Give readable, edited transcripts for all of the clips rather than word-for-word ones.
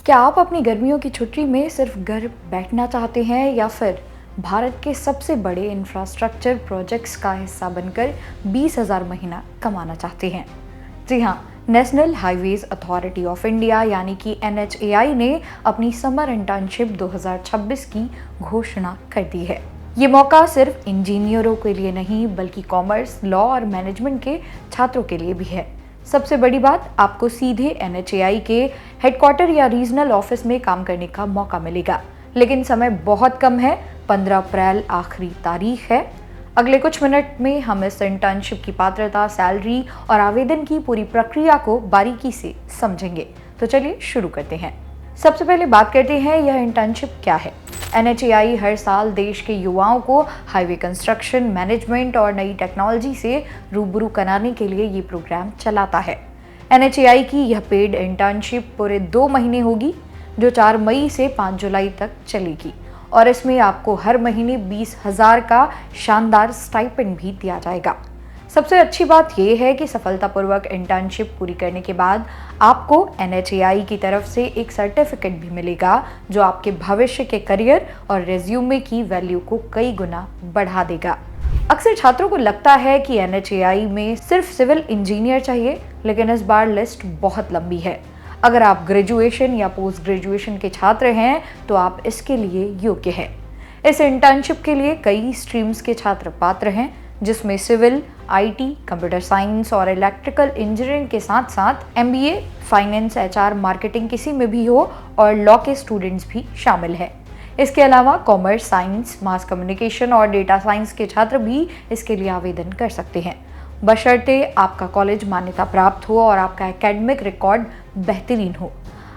क्या आप अपनी गर्मियों की छुट्टी में सिर्फ घर बैठना चाहते हैं या फिर भारत के सबसे बड़े इंफ्रास्ट्रक्चर प्रोजेक्ट्स का हिस्सा बनकर 20,000 महीना कमाना चाहते हैं? जी हाँ, national highways authority of India यानी कि NHAI ने अपनी समर इंटर्नशिप 2026 की घोषणा कर दी है। ये मौका सिर्फ इंजीनियरों के लिए नहीं बल्कि कॉमर्स, लॉ और मैनेजमेंट के छात्रों के लिए भी है। सबसे बड़ी बात, आपको सीधे NHAI के हेडक्वार्टर या रीजनल ऑफिस में काम करने का मौका मिलेगा, लेकिन समय बहुत कम है। 15 अप्रैल आखिरी तारीख है। अगले कुछ मिनट में हम इस इंटर्नशिप की पात्रता, सैलरी और आवेदन की पूरी प्रक्रिया को बारीकी से समझेंगे। तो चलिए शुरू करते हैं। सबसे पहले बात करते हैं यह इंटर्नशिप क्या है। NHAI हर साल देश के युवाओं को हाईवे कंस्ट्रक्शन, मैनेजमेंट और नई टेक्नोलॉजी से रूबरू कराने के लिए ये प्रोग्राम चलाता है। NHAI की यह पेड इंटर्नशिप पूरे 2 महीने होगी, जो 4 मई से 5 जुलाई तक चलेगी और इसमें आपको हर महीने 20,000 का शानदार स्टाइपेंड भी दिया जाएगा। सबसे अच्छी बात यह है कि सफलतापूर्वक इंटर्नशिप पूरी करने के बाद आपको NHAI की तरफ से एक सर्टिफिकेट भी मिलेगा, जो आपके भविष्य के करियर और रेज्यूमे की वैल्यू को कई गुना बढ़ा देगा। अक्सर छात्रों को लगता है कि NHAI में सिर्फ सिविल इंजीनियर चाहिए, लेकिन इस बार लिस्ट बहुत लंबी है। अगर आप ग्रेजुएशन या पोस्ट ग्रेजुएशन के छात्र हैं तो आप इसके लिए योग्य हैं। इस इंटर्नशिप के लिए कई स्ट्रीम्स के छात्र पात्र हैं, जिसमें सिविल, IT, कंप्यूटर साइंस और इलेक्ट्रिकल इंजीनियरिंग के साथ साथ MBA, फाइनेंस, HR, मार्केटिंग किसी में भी हो और लॉ के स्टूडेंट्स भी शामिल हैं। इसके अलावा कॉमर्स, साइंस, मास कम्युनिकेशन और डेटा साइंस के छात्र भी इसके लिए आवेदन कर सकते हैं, बशर्ते आपका कॉलेज मान्यता प्राप्त हो और आपका एकेडमिक रिकॉर्ड बेहतरीन हो।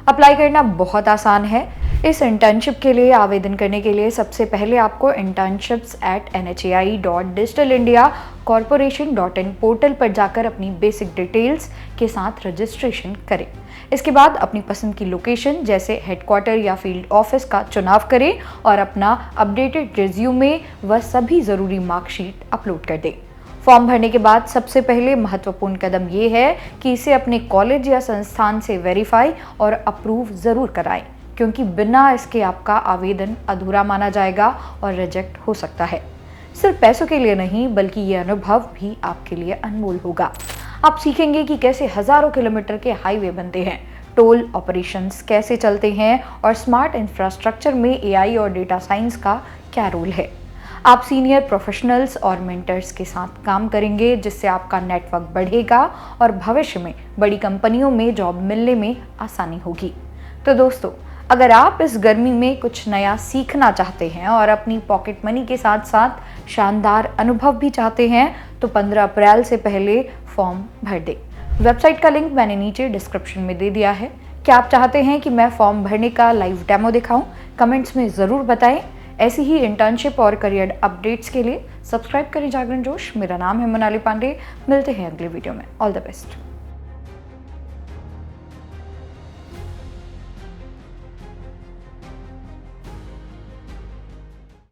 अप्लाई करना बहुत आसान है। इस इंटर्नशिप के लिए आवेदन करने के लिए सबसे पहले आपको internships@nhai.digitalindiacorporation.in पोर्टल पर जाकर अपनी बेसिक डिटेल्स के साथ रजिस्ट्रेशन करें। इसके बाद अपनी पसंद की लोकेशन जैसे हेडक्वार्टर या फील्ड ऑफिस का चुनाव करें और अपना अपडेटेड रिज्यूमे व सभी ज़रूरी मार्कशीट अपलोड कर दें। फॉर्म भरने के बाद सबसे पहले महत्वपूर्ण कदम ये है कि इसे अपने कॉलेज या संस्थान से वेरीफाई और अप्रूव ज़रूर कराएं, क्योंकि बिना इसके आपका आवेदन अधूरा माना जाएगा और रिजेक्ट हो सकता है। सिर्फ पैसों के लिए नहीं बल्कि ये अनुभव भी आपके लिए अनमोल होगा। आप सीखेंगे कि कैसे हज़ारों किलोमीटर के हाईवे बनते हैं, टोल ऑपरेशंस कैसे चलते हैं और स्मार्ट इंफ्रास्ट्रक्चर में AI और डेटा साइंस का क्या रोल है। आप सीनियर प्रोफेशनल्स और मेंटर्स के साथ काम करेंगे, जिससे आपका नेटवर्क बढ़ेगा और भविष्य में बड़ी कंपनियों में जॉब मिलने में आसानी होगी। तो दोस्तों, अगर आप इस गर्मी में कुछ नया सीखना चाहते हैं और अपनी पॉकेट मनी के साथ साथ शानदार अनुभव भी चाहते हैं, तो 15 अप्रैल से पहले फॉर्म भर दें। वेबसाइट का लिंक मैंने नीचे डिस्क्रिप्शन में दे दिया है। क्या आप चाहते हैं कि मैं फॉर्म भरने का लाइव डेमो दिखाऊं? कमेंट्स में ज़रूर बताएं। ऐसी ही इंटर्नशिप और करियर अपडेट्स के लिए सब्सक्राइब करें जागरण जोश। मेरा नाम है मोनाली पांडे। मिलते हैं अगले वीडियो में। All the best.